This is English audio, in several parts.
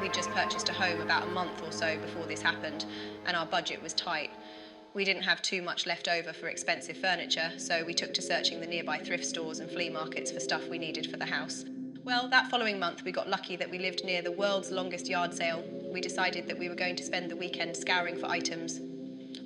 We'd just purchased a home about a month or so before this happened, and our budget was tight. We didn't have too much left over for expensive furniture, so we took to searching the nearby thrift stores and flea markets for stuff we needed for the house. Well, that following month we got lucky that we lived near the world's longest yard sale. We decided that we were going to spend the weekend scouring for items.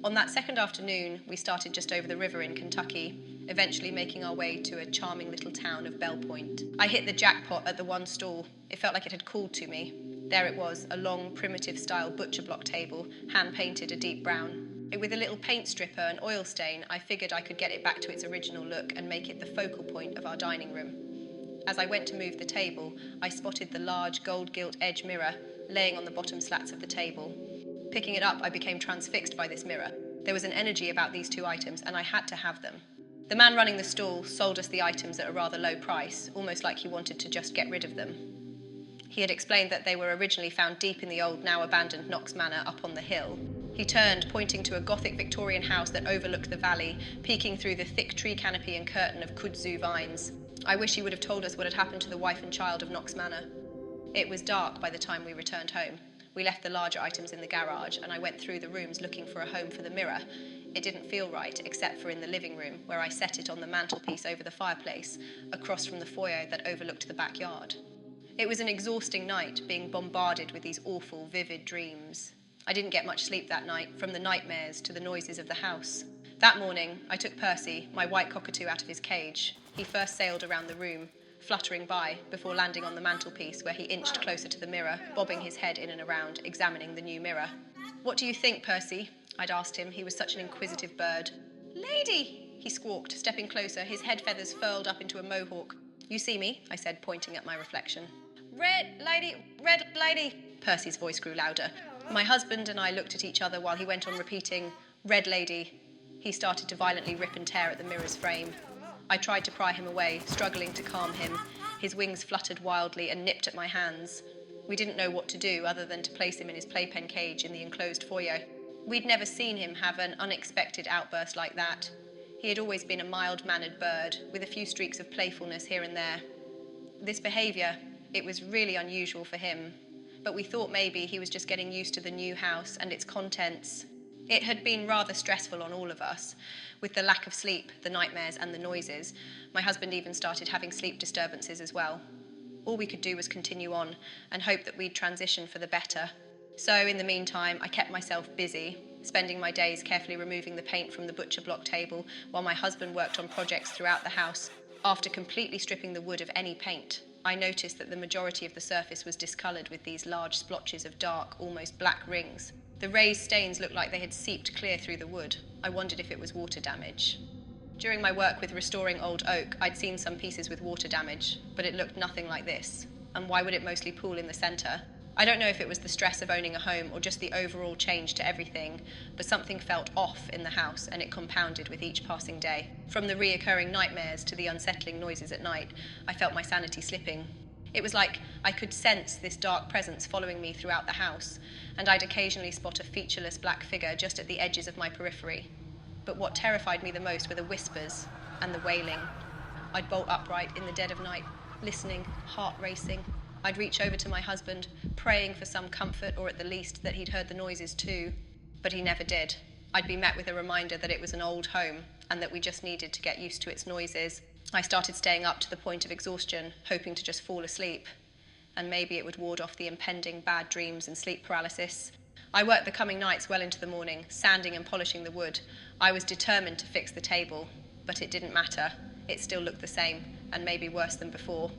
On that second afternoon, we started just over the river in Kentucky, eventually making our way to a charming little town of Bell Point. I hit the jackpot at the one stall. It felt like it had called to me. There it was, a long, primitive-style butcher block table, hand-painted a deep brown. With a little paint stripper and oil stain, I figured I could get it back to its original look and make it the focal point of our dining room. As I went to move the table, I spotted the large gold-gilt edge mirror laying on the bottom slats of the table. Picking it up, I became transfixed by this mirror. There was an energy about these two items, and I had to have them. The man running the stall sold us the items at a rather low price, almost like he wanted to just get rid of them. He had explained that they were originally found deep in the old, now abandoned Knox Manor up on the hill. He turned, pointing to a Gothic Victorian house that overlooked the valley, peeking through the thick tree canopy and curtain of kudzu vines. I wish he would have told us what had happened to the wife and child of Knox Manor. It was dark by the time we returned home. We left the larger items in the garage, and I went through the rooms looking for a home for the mirror. It didn't feel right, except for in the living room, where I set it on the mantelpiece over the fireplace, across from the foyer that overlooked the backyard. It was an exhausting night, being bombarded with these awful, vivid dreams. I didn't get much sleep that night, from the nightmares to the noises of the house. That morning, I took Percy, my white cockatoo, out of his cage. He first sailed around the room, fluttering by, before landing on the mantelpiece, where he inched closer to the mirror, bobbing his head in and around, examining the new mirror. "What do you think, Percy?" I'd asked him. He was such an inquisitive bird. "Lady!" he squawked, stepping closer, his head feathers furled up into a mohawk. "You see me?" I said, pointing at my reflection. Red lady, Percy's voice grew louder. My husband and I looked at each other while he went on repeating, "Red lady." He started to violently rip and tear at the mirror's frame. I tried to pry him away, struggling to calm him. His wings fluttered wildly and nipped at my hands. We didn't know what to do other than to place him in his playpen cage in the enclosed foyer. We'd never seen him have an unexpected outburst like that. He had always been a mild-mannered bird, with a few streaks of playfulness here and there. This behaviour, it was really unusual for him, but we thought maybe he was just getting used to the new house and its contents. It had been rather stressful on all of us, with the lack of sleep, the nightmares and the noises. My husband even started having sleep disturbances as well. All we could do was continue on and hope that we'd transition for the better. So in the meantime, I kept myself busy, spending my days carefully removing the paint from the butcher block table while my husband worked on projects throughout the house. After completely stripping the wood of any paint, I noticed that the majority of the surface was discoloured with these large splotches of dark, almost black rings. The raised stains looked like they had seeped clear through the wood. I wondered if it was water damage. During my work with restoring old oak, I'd seen some pieces with water damage, but it looked nothing like this. And why would it mostly pool in the centre? I don't know if it was the stress of owning a home or just the overall change to everything, but something felt off in the house, and it compounded with each passing day. From the reoccurring nightmares to the unsettling noises at night, I felt my sanity slipping. It was like I could sense this dark presence following me throughout the house, and I'd occasionally spot a featureless black figure just at the edges of my periphery. But what terrified me the most were the whispers and the wailing. I'd bolt upright in the dead of night, listening, heart racing. I'd reach over to my husband, praying for some comfort or at the least that he'd heard the noises too. But he never did. I'd be met with a reminder that it was an old home and that we just needed to get used to its noises. I started staying up to the point of exhaustion, hoping to just fall asleep. And maybe it would ward off the impending bad dreams and sleep paralysis. I worked the coming nights well into the morning, sanding and polishing the wood. I was determined to fix the table, but it didn't matter. It still looked the same, and maybe worse than before.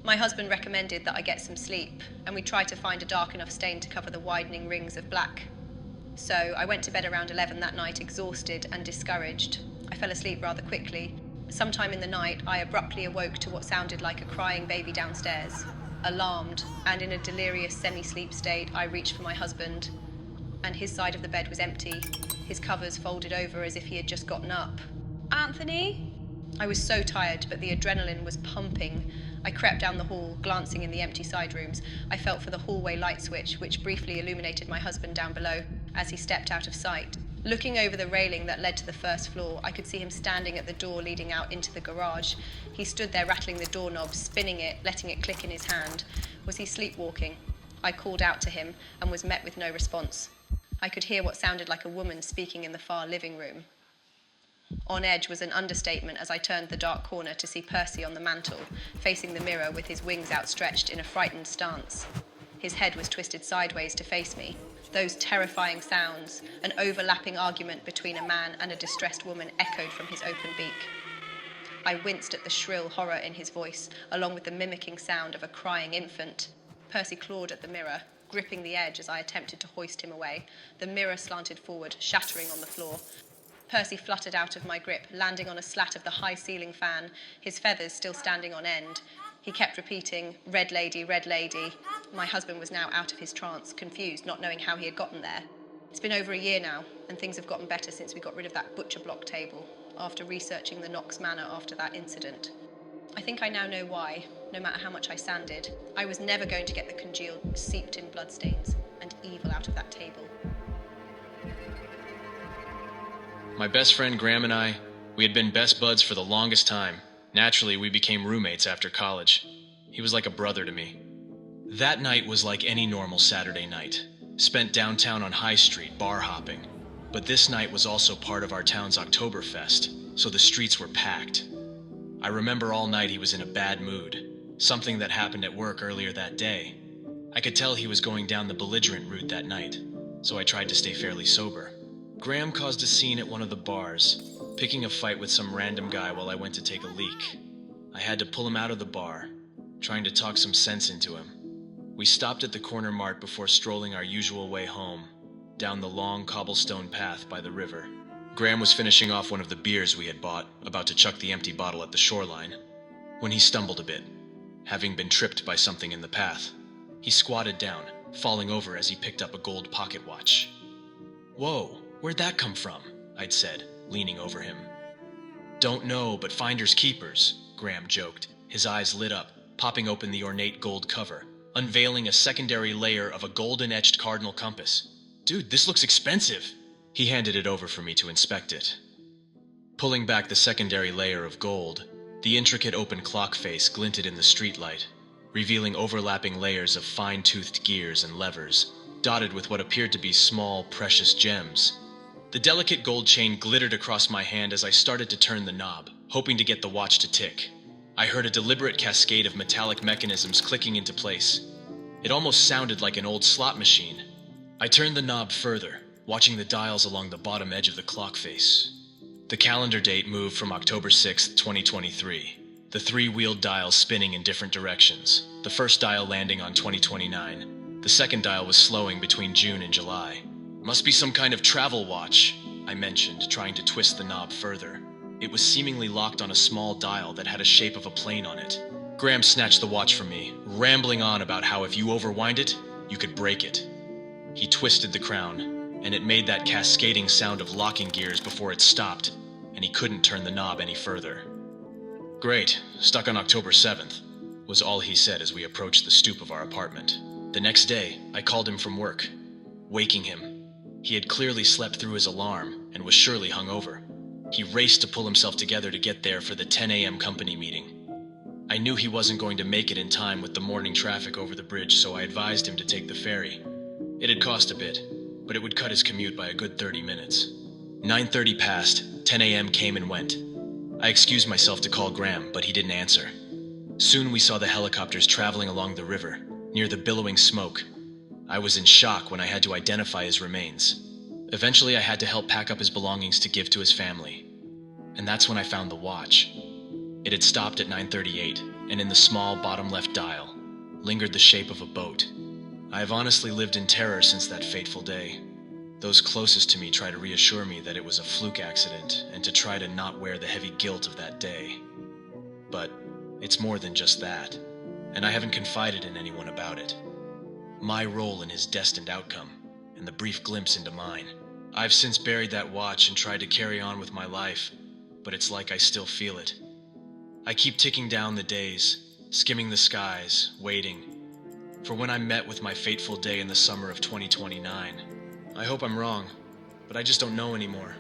My husband recommended that I get some sleep, and we tried to find a dark enough stain to cover the widening rings of black. So I went to bed around 11 that night, exhausted and discouraged. I fell asleep rather quickly. Sometime in the night, I abruptly awoke to what sounded like a crying baby downstairs. Alarmed, and in a delirious semi-sleep state, I reached for my husband, and his side of the bed was empty, his covers folded over as if he had just gotten up. "Anthony?" I was so tired, but the adrenaline was pumping. I crept down the hall, glancing in the empty side rooms. I felt for the hallway light switch, which briefly illuminated my husband down below. As he stepped out of sight, Looking over the railing that led to the first floor, I could see him standing at the door leading out into the garage. He stood there rattling the doorknob, spinning it, letting it click in his hand. Was he sleepwalking? I called out to him and was met with no response. I could hear what sounded like a woman speaking in the far living room. On edge was an understatement as I turned the dark corner to see Percy on the mantel, facing the mirror with his wings outstretched in a frightened stance. His head was twisted sideways to face me. Those terrifying sounds, an overlapping argument between a man and a distressed woman, echoed from his open beak. I winced at the shrill horror in his voice, along with the mimicking sound of a crying infant. Percy clawed at the mirror, gripping the edge as I attempted to hoist him away. The mirror slanted forward, shattering on the floor. Percy fluttered out of my grip, landing on a slat of the high ceiling fan, his feathers still standing on end. He kept repeating, "Red lady, red lady." My husband was now out of his trance, confused, not knowing how he had gotten there. It's been over a year now, and things have gotten better since we got rid of that butcher block table, after researching the Knox Manor after that incident. I think I now know why, no matter how much I sanded. I was never going to get the congealed, seeped in bloodstains and evil out of that table. My best friend Graham and I, we had been best buds for the longest time. Naturally, we became roommates after college. He was like a brother to me. That night was like any normal Saturday night, spent downtown on High Street bar hopping. But this night was also part of our town's Oktoberfest, so the streets were packed. I remember all night he was in a bad mood, something that happened at work earlier that day. I could tell he was going down the belligerent route that night, so I tried to stay fairly sober. Graham caused a scene at one of the bars, picking a fight with some random guy while I went to take a leak. I had to pull him out of the bar, trying to talk some sense into him. We stopped at the corner mart before strolling our usual way home, down the long cobblestone path by the river. Graham was finishing off one of the beers we had bought, about to chuck the empty bottle at the shoreline, when he stumbled a bit, having been tripped by something in the path. He squatted down, falling over as he picked up a gold pocket watch. "Whoa, where'd that come from?" I'd said, leaning over him. "Don't know, but finders keepers," Graham joked. His eyes lit up, popping open the ornate gold cover, unveiling a secondary layer of a golden-etched cardinal compass. "Dude, this looks expensive." He handed it over for me to inspect it. Pulling back the secondary layer of gold, the intricate open clock face glinted in the streetlight, revealing overlapping layers of fine-toothed gears and levers, dotted with what appeared to be small, precious gems. The delicate gold chain glittered across my hand as I started to turn the knob, hoping to get the watch to tick. I heard a deliberate cascade of metallic mechanisms clicking into place. It almost sounded like an old slot machine. I turned the knob further, watching the dials along the bottom edge of the clock face. The calendar date moved from October 6th, 2023, the three-wheeled dials spinning in different directions, the first dial landing on 2029. The second dial was slowing between June and July. "Must be some kind of travel watch," I mentioned, trying to twist the knob further. It was seemingly locked on a small dial that had a shape of a plane on it. Graham snatched the watch from me, rambling on about how if you overwind it, you could break it. He twisted the crown, and it made that cascading sound of locking gears before it stopped, and he couldn't turn the knob any further. "Great, stuck on October 7th, was all he said as we approached the stoop of our apartment. The next day, I called him from work, waking him. He had clearly slept through his alarm and was surely hungover. He raced to pull himself together to get there for the 10 a.m. company meeting. I knew he wasn't going to make it in time with the morning traffic over the bridge, so I advised him to take the ferry. It had cost a bit, but it would cut his commute by a good 30 minutes. 9:30 passed, 10 a.m. came and went. I excused myself to call Graham, but he didn't answer. Soon we saw the helicopters traveling along the river, near the billowing smoke. I was in shock when I had to identify his remains. Eventually I had to help pack up his belongings to give to his family. And that's when I found the watch. It had stopped at 9:38, and in the small bottom left dial lingered the shape of a boat. I have honestly lived in terror since that fateful day. Those closest to me try to reassure me that it was a fluke accident and to try to not wear the heavy guilt of that day. But it's more than just that, and I haven't confided in anyone about it. My role in his destined outcome, and the brief glimpse into mine. I've since buried that watch and tried to carry on with my life, but it's like I still feel it. I keep ticking down the days, skimming the skies, waiting for when I'm met with my fateful day in the summer of 2029. I hope I'm wrong, but I just don't know anymore.